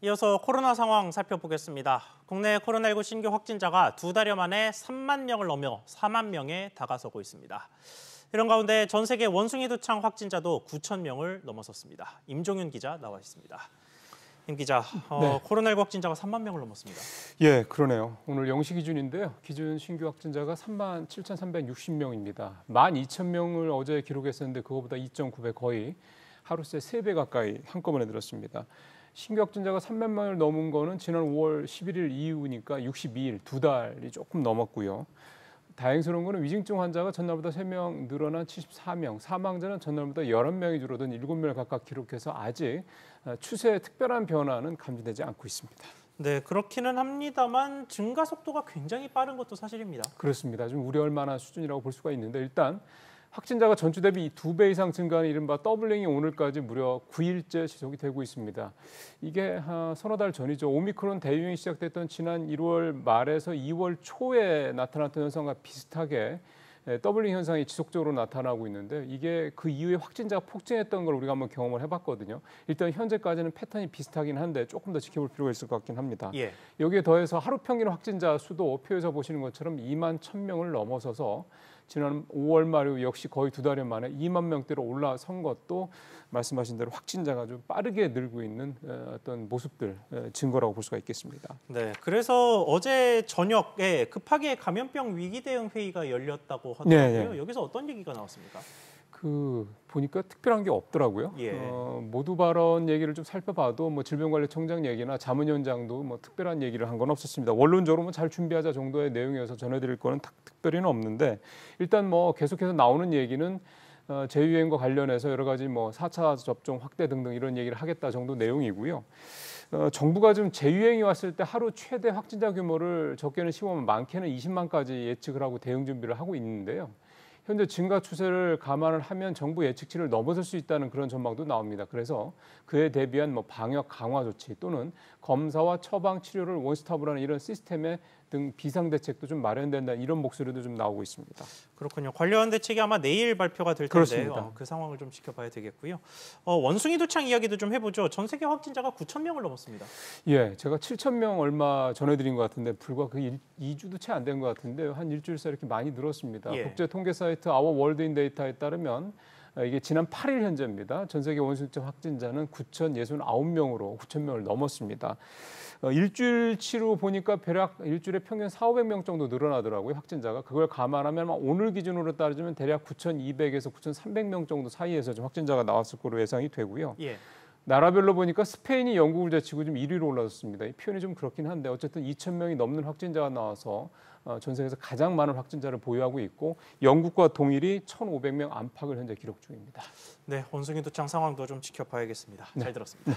이어서 코로나 상황 살펴보겠습니다. 국내 코로나19 신규 확진자가 2달여 만에 3만 명을 넘어 4만 명에 다가서고 있습니다. 이런 가운데 전 세계 원숭이 두창 확진자도 9천 명을 넘어섰습니다. 임종윤 기자 나와 있습니다. 임 기자, 네. 코로나19 확진자가 3만 명을 넘었습니다. 예, 그러네요. 오늘 0시 기준인데요. 기준 신규 확진자가 37,360명입니다. 12,000명을 어제 기록했었는데 그거보다 2.9배 거의 하루 새 3배 가까이 한꺼번에 늘었습니다. 신규 확진자가 3만 명을 넘은 거는 지난 5월 11일 이후니까 62일, 2달이 조금 넘었고요. 다행스러운 거는 위중증 환자가 전날보다 3명 늘어난 74명, 사망자는 전날보다 11명이 줄어든 7명 각각 기록해서 아직 추세에 특별한 변화는 감지되지 않고 있습니다. 네, 그렇기는 합니다만 증가 속도가 굉장히 빠른 것도 사실입니다. 그렇습니다. 좀 우려할 만한 수준이라고 볼 수가 있는데 일단 확진자가 전주 대비 2배 이상 증가하는 이른바 더블링이 오늘까지 무려 9일째 지속이 되고 있습니다. 이게 서너 달 전이죠. 오미크론 대유행이 시작됐던 지난 1월 말에서 2월 초에 나타났던 현상과 비슷하게 더블링 현상이 지속적으로 나타나고 있는데 이게 그 이후에 확진자가 폭증했던 걸 우리가 한번 경험을 해봤거든요. 일단 현재까지는 패턴이 비슷하긴 한데 조금 더 지켜볼 필요가 있을 것 같긴 합니다. 예. 여기에 더해서 하루 평균 확진자 수도 표에서 보시는 것처럼 2만 1,000명을 넘어서서 지난 5월 말 이후 역시 거의 2달여 만에 2만 명대로 올라선 것도 말씀하신 대로 확진자가 좀 빠르게 늘고 있는 어떤 모습들, 증거라고 볼 수가 있겠습니다. 네, 그래서 어제 저녁에 급하게 감염병 위기 대응 회의가 열렸다고 하더라고요. 네. 여기서 어떤 얘기가 나왔습니까? 보니까 특별한 게 없더라고요. 예. 모두 발언 얘기를 좀 살펴봐도 뭐 질병관리청장 얘기나 자문위원장도 뭐 특별한 얘기를 한 건 없었습니다. 원론적으로 뭐 잘 준비하자 정도의 내용이어서 전해드릴 거는 특별히는 없는데 일단 뭐 계속해서 나오는 얘기는 재유행과 관련해서 여러 가지 뭐 4차 접종 확대 등등 이런 얘기를 하겠다 정도 내용이고요. 정부가 좀 재유행이 왔을 때 하루 최대 확진자 규모를 적게는 15만, 많게는 20만까지 예측을 하고 대응 준비를 하고 있는데요. 현재 증가 추세를 감안을 하면 정부 예측치를 넘어설 수 있다는 그런 전망도 나옵니다. 그래서 그에 대비한 뭐 방역 강화 조치 또는 검사와 처방 치료를 원스톱으로 하는 이런 시스템의 등 비상 대책도 좀 마련된다 이런 목소리도 좀 나오고 있습니다. 그렇군요. 관련 대책이 아마 내일 발표가 될 텐데 그 상황을 좀 지켜봐야 되겠고요. 원숭이 두창 이야기도 좀 해보죠. 전 세계 확진자가 9천 명을 넘었습니다. 예, 제가 7천 명 얼마 전해드린 것 같은데 불과 2주도 채 안 된 것 같은데 한 일주일 사이 이렇게 많이 늘었습니다. 예. 국제 통계 사이트 아워 월드인 데이터에 따르면 이게 지난 8일 현재입니다. 전 세계 원숭이증 확진자는 9,069명으로 9천 명을 넘었습니다. 일주일치로 보니까 대략 일주일에 평균 4,500명 정도 늘어나더라고요. 확진자가. 그걸 감안하면 오늘 기준으로 따지면 대략 9,200에서 9,300명 정도 사이에서 좀 확진자가 나왔을 거로 예상이 되고요. 예. 나라별로 보니까 스페인이 영국을 제치고 좀 1위로 올라섰습니다. 이 표현이 좀 그렇긴 한데 어쨌든 2,000명이 넘는 확진자가 나와서 전 세계에서 가장 많은 확진자를 보유하고 있고 영국과 동일이 1,500명 안팎을 현재 기록 중입니다. 네, 원숭이 두창 상황도 좀 지켜봐야겠습니다. 잘 들었습니다.